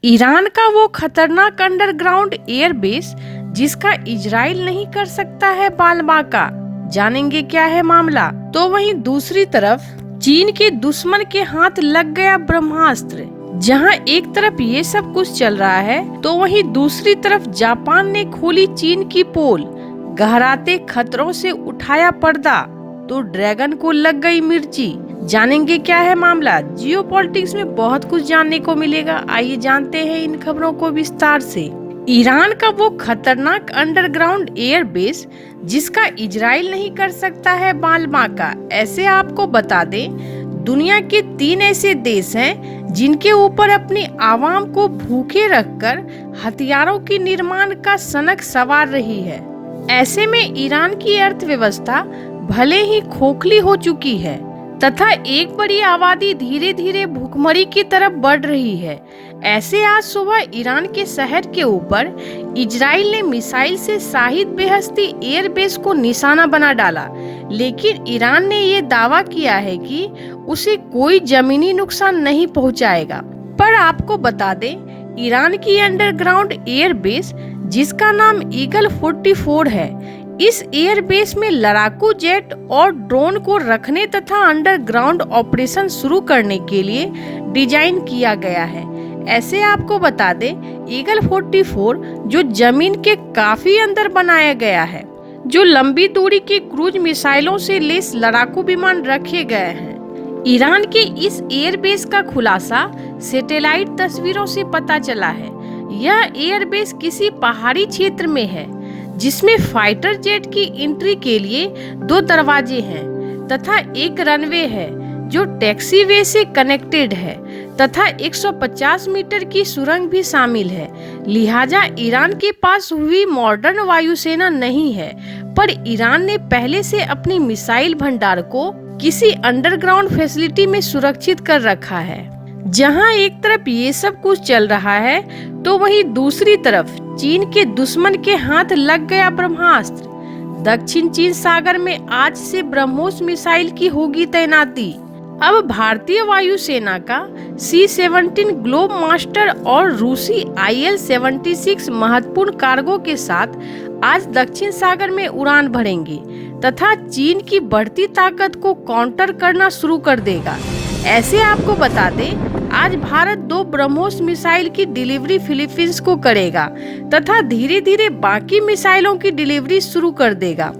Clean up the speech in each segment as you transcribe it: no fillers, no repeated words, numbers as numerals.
Iran का वो खतरनाक अंडरग्राउंड एयरबेस जिसका इजराइल नहीं कर सकता है बालबाका। जानेंगे क्या है मामला। तो वहीं दूसरी तरफ चीन के दुश्मन के हाथ लग गया ब्रह्मास्त्र। जहां एक तरफ ये सब कुछ चल रहा है तो वहीं दूसरी तरफ जापान ने खोली चीन की पोल। गहराते खतरों से उठाया पर्दा तो ड्रैगन को लग गई मिर्ची। जानेंगे क्या है मामला। जियोपॉलिटिक्स में बहुत कुछ जानने को मिलेगा। आइए जानते हैं इन खबरों को विस्तार से। ईरान का वो खतरनाक अंडरग्राउंड एयरबेस जिसका इजराइल नहीं कर सकता है बालबाका। ऐसे आपको बता दें, दुनिया के 3 ऐसे देश हैं जिनके ऊपर अपनी आवाम को भूखे रखकर हथियारों की निर्माण का सनक सवार रही है। ऐसे में ईरान की अर्थव्यवस्था भले ही खोखली हो चुकी है तथा एक बड़ी आबादी धीरे धीरे भूखमरी की तरफ बढ़ रही है। ऐसे आज सुबह ईरान के शहर के ऊपर इजराइल ने मिसाइल से शाहिद बेहस्ती एयरबेस को निशाना बना डाला, लेकिन ईरान ने ये दावा किया है कि उसे कोई जमीनी नुकसान नहीं पहुंचाएगा। पर आपको बता दें, ईरान की अंडरग्राउंड एयरबेस जिसका नाम ईगल 44 है, इस एयरबेस में लड़ाकू जेट और ड्रोन को रखने तथा अंडरग्राउंड ऑपरेशन शुरू करने के लिए डिजाइन किया गया है। ऐसे आपको बता दें, ईगल 44 जो जमीन के काफी अंदर बनाया गया है, जो लंबी दूरी की क्रूज मिसाइलों से लैस लड़ाकू विमान रखे गए हैं। ईरान के इस एयरबेस का खुलासा सैटेलाइट तस्वीरों से पता चला है। यह एयरबेस किसी पहाड़ी क्षेत्र में है जिसमें फाइटर जेट की एंट्री के लिए 2 दरवाजे हैं तथा एक रनवे है जो टैक्सीवे से कनेक्टेड है तथा 150 मीटर की सुरंग भी शामिल है। लिहाजा ईरान के पास हुई मॉडर्न वायुसेना नहीं है, पर ईरान ने पहले से अपनी मिसाइल भंडार को किसी अंडरग्राउंड फैसिलिटी में सुरक्षित कर रखा है। जहां एक तरफ ये सब कुछ चल रहा है तो वहीं दूसरी तरफ चीन के दुश्मन के हाथ लग गया ब्रह्मास्त्र। दक्षिण चीन सागर में आज से ब्रह्मोस मिसाइल की होगी तैनाती। अब भारतीय वायुसेना का C-17 ग्लोब मास्टर और रूसी IL-76 महत्वपूर्ण कार्गो के साथ आज दक्षिण सागर में उड़ान भरेंगे तथा चीन की बढ़ती ताकत को काउंटर करना शुरू कर देगा। ऐसे आपको बता दें, आज भारत 2 ब्रह्मोस मिसाइल की डिलीवरी फिलीपींस को करेगा तथा धीरे धीरे बाकी मिसाइलों की डिलीवरी शुरू कर देगा।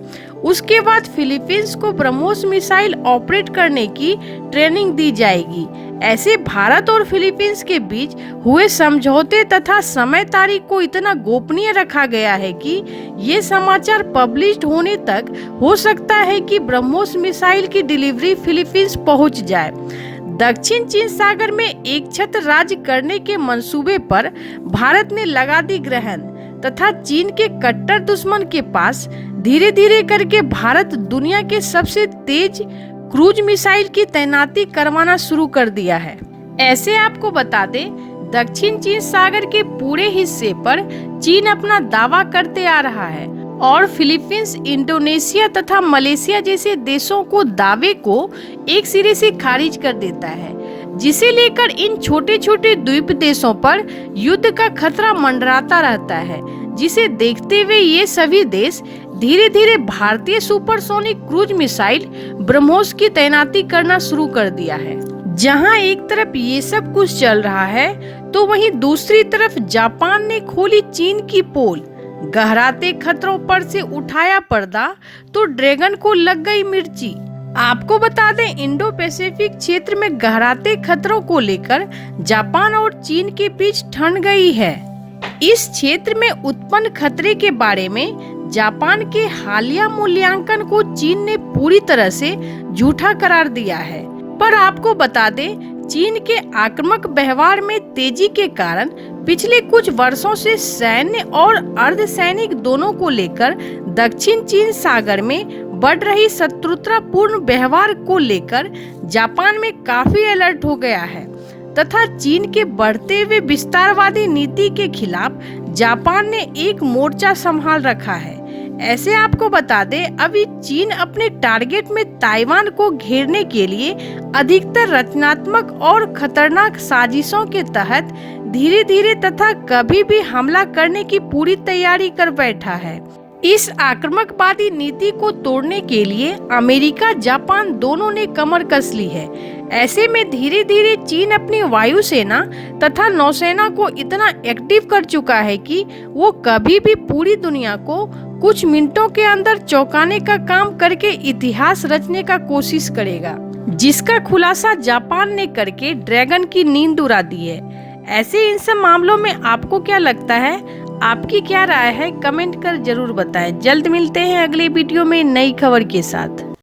उसके बाद फिलीपींस को ब्रह्मोस मिसाइल ऑपरेट करने की ट्रेनिंग दी जाएगी। ऐसे भारत और फिलीपींस के बीच हुए समझौते तथा समय तारीख को इतना गोपनीय रखा गया है कि ये समाचार पब्लिश होने तक हो सकता है कि ब्रह्मोस मिसाइल की डिलीवरी फिलीपींस पहुंच जाए। दक्षिण चीन सागर में एक छत्र राज्य करने के मंसूबे पर भारत ने लगा दी ग्रहण तथा चीन के कट्टर दुश्मन के पास धीरे धीरे करके भारत दुनिया के सबसे तेज क्रूज मिसाइल की तैनाती करवाना शुरू कर दिया है। ऐसे आपको बता दें, दक्षिण चीन सागर के पूरे हिस्से पर चीन अपना दावा करते आ रहा है और फिलीपींस, इंडोनेशिया तथा मलेशिया जैसे देशों को दावे को एक सिरे से खारिज कर देता है, जिसे लेकर इन छोटे छोटे द्वीप देशों पर युद्ध का खतरा मंडराता रहता है, जिसे देखते हुए ये सभी देश धीरे धीरे भारतीय सुपरसोनिक क्रूज मिसाइल ब्रह्मोस की तैनाती करना शुरू कर दिया है। जहां एक तरफ ये सब कुछ चल रहा है तो वहीं दूसरी तरफ जापान ने खोली चीन की पोल। गहराते खतरों पर से उठाया पर्दा तो ड्रैगन को लग गई मिर्ची। आपको बता दें, इंडो पैसिफिक क्षेत्र में गहराते खतरों को लेकर जापान और चीन के बीच ठन गई है। इस क्षेत्र में उत्पन्न खतरे के बारे में जापान के हालिया मूल्यांकन को चीन ने पूरी तरह से झूठा करार दिया है। पर आपको बता दें, चीन के आक्रामक व्यवहार में तेजी के कारण पिछले कुछ वर्षों से सैन्य और अर्धसैनिक दोनों को लेकर दक्षिण चीन सागर में बढ़ रही शत्रुतापूर्ण व्यवहार को लेकर जापान में काफी अलर्ट हो गया है तथा चीन के बढ़ते हुए विस्तारवादी नीति के खिलाफ जापान ने एक मोर्चा संभाल रखा है। ऐसे आपको बता दें, अभी चीन अपने टारगेट में ताइवान को घेरने के लिए अधिकतर रचनात्मक और खतरनाक साजिशों के तहत धीरे धीरे तथा कभी भी हमला करने की पूरी तैयारी कर बैठा है। इस आक्रामकवादी नीति को तोड़ने के लिए अमेरिका, जापान दोनों ने कमर कस ली है। ऐसे में धीरे धीरे चीन अपनी वायुसेना तथा नौसेना को इतना एक्टिव कर चुका है कि वो कभी भी पूरी दुनिया को कुछ मिनटों के अंदर चौंकाने का काम करके इतिहास रचने का कोशिश करेगा, जिसका खुलासा जापान ने करके ड्रैगन की नींद उड़ा दी है। ऐसे इन सब मामलों में आपको क्या लगता है? आपकी क्या राय है? कमेंट कर जरूर बताएं। जल्द मिलते हैं अगले वीडियो में नई खबर के साथ।